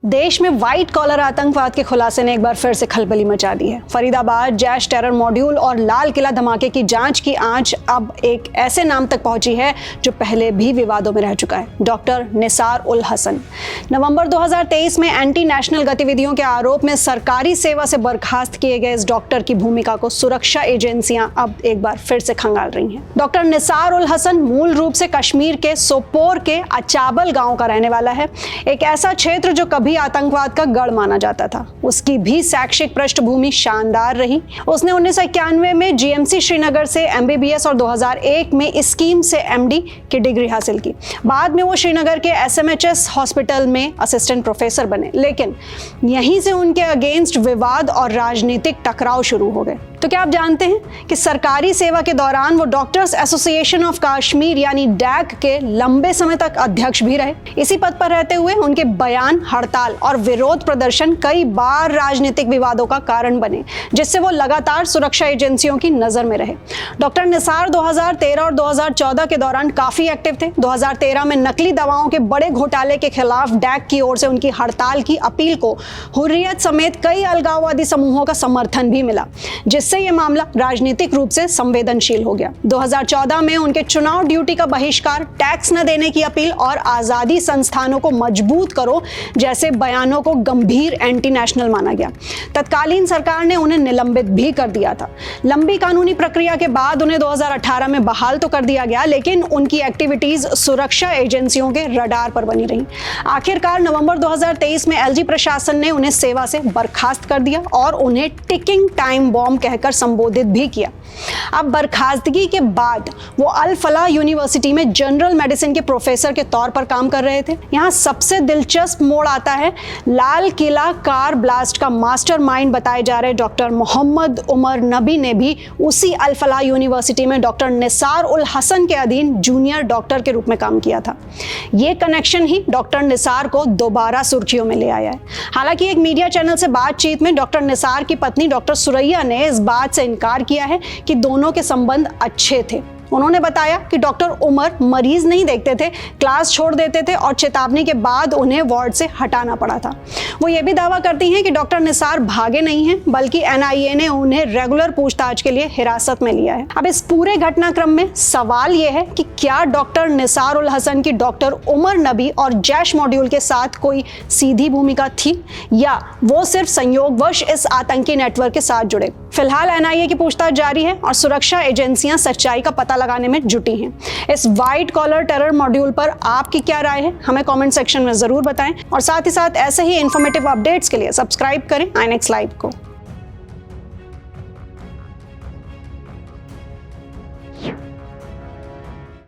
देश में white collar आतंकवाद के खुलासे ने एक बार फिर से खलबली मचा दी है। फरीदाबाद जैश टेरर मॉड्यूल और लाल किला धमाके की जांच की आंच अब एक ऐसे नाम तक पहुंची है जो पहले भी विवादों में रह चुका है, डॉक्टर निसार उल हसन। नवंबर 2023 में एंटी नेशनल गतिविधियों के आरोप में सरकारी सेवा से बर्खास्त किए गए इस डॉक्टर की भूमिका को सुरक्षा एजेंसियां अब एक बार फिर से खंगाल रही हैं। डॉक्टर निसार उल हसन मूल रूप से कश्मीर के सोपोर के अचाबल गांव का रहने वाला है, एक ऐसा क्षेत्र जो कभी आतंकवाद का गढ़ माना जाता था। उसकी भी शैक्षिक पृष्ठभूमि शानदार रही। उसने 1991 में जीएमसी श्रीनगर से एमबीबीएस और 2001 में स्कीम से एमडी की डिग्री हासिल की। बाद में वो श्रीनगर के एसएमएचएस हॉस्पिटल में असिस्टेंट प्रोफेसर बने, लेकिन यहीं से उनके अगेंस्ट विवाद और राजनीतिक टकराव शुरू हो गए। तो क्या आप जानते हैं कि सरकारी सेवा के दौरान वो डॉक्टर्स एसोसिएशन ऑफ कश्मीर यानी डैक के लंबे समय तक अध्यक्ष भी रहे। इसी पद पर रहते हुए उनके बयान, हड़ताल और विरोध प्रदर्शन कई बार राजनीतिक विवादों का कारण बने, जिससे वो लगातार सुरक्षा एजेंसियों की नजर में रहे। डॉक्टर निसार 2013 और 2014 के दौरान काफी एक्टिव थे। 2013 में नकली दवाओं के बड़े घोटाले के खिलाफ डैक की ओर से उनकी हड़ताल की अपील को हुर्रियत समेत कई अलगाववादी समूहों का समर्थन भी मिला, जिससे यह मामला राजनीतिक रूप से संवेदनशील हो गया। 2014 में उनके चुनाव ड्यूटी का बहिष्कार, टैक्स न देने की अपील और आजादी संस्थानों को मजबूत करो जैसे बयानों को गंभीर एंटी नेशनल माना गया। तत्कालीन सरकार ने उन्हें निलंबित भी कर दिया था। लंबी कानूनी प्रक्रिया के बाद उन्हें 2018 में बहाल तो कर दिया गया, लेकिन उनकी एक्टिविटीज सुरक्षा एजेंसियों के रडार पर बनी रही। आखिरकार नवंबर 2023 में एलजी प्रशासन ने उन्हें सेवा से बर्खास्त कर दिया और उन्हें टिकिंग टाइम बॉम्ब कहकर संबोधित भी किया। अब बर्खास्तगी के बाद वो अल फलाह यूनिवर्सिटी में जनरल मेडिसिन के प्रोफेसर के तौर पर काम कर रहे थे। यहाँ सबसे दिलचस्प मोड़ आता है, लाल किला कार ब्लास्ट का मास्टरमाइंड बताए जा रहे डॉक्टर मोहम्मद उमर नबी ने भी उसी अल फलाह यूनिवर्सिटी में डॉक्टर निसार उल हसन के अधीन जूनियर डॉक्टर के रूप में काम किया था। ये कनेक्शन ही डॉक्टर निसार को दोबारा सुर्खियों में ले आया है। हालांकि एक मीडिया चैनल से बातचीत में डॉक्टर निसार की पत्नी डॉक्टर सुरैया ने इस बात से इनकार किया है कि दोनों के संबंध अच्छे थे। उन्होंने बताया कि डॉक्टर उमर मरीज नहीं देखते थे, क्लास छोड़ देते थे और चेतावनी के बाद उन्हें वार्ड से हटाना पड़ा था। वो ये भी दावा करती हैं कि डॉक्टर निसार भागे नहीं हैं, बल्कि एनआईए ने उन्हें रेगुलर पूछताछ के लिए हिरासत में लिया है। अब इस पूरे घटनाक्रम में सवाल ये है कि क्या डॉक्टर निसार उल हसन की डॉक्टर उमर नबी और जैश मॉड्यूल के साथ कोई सीधी भूमिका थी, या वो सिर्फ संयोगवश इस आतंकी नेटवर्क के साथ जुड़े। फिलहाल एनआईए की पूछताछ जारी है और सुरक्षा एजेंसियां सच्चाई का पता लगाने में जुटी हैं। इस व्हाइट कॉलर टेरर मॉड्यूल पर आपकी क्या राय है, हमें कमेंट सेक्शन में जरूर बताएं और साथ ही साथ ऐसे ही इंफॉर्मेटिव अपडेट्स के लिए सब्सक्राइब करें आईनेक्स लाइव को।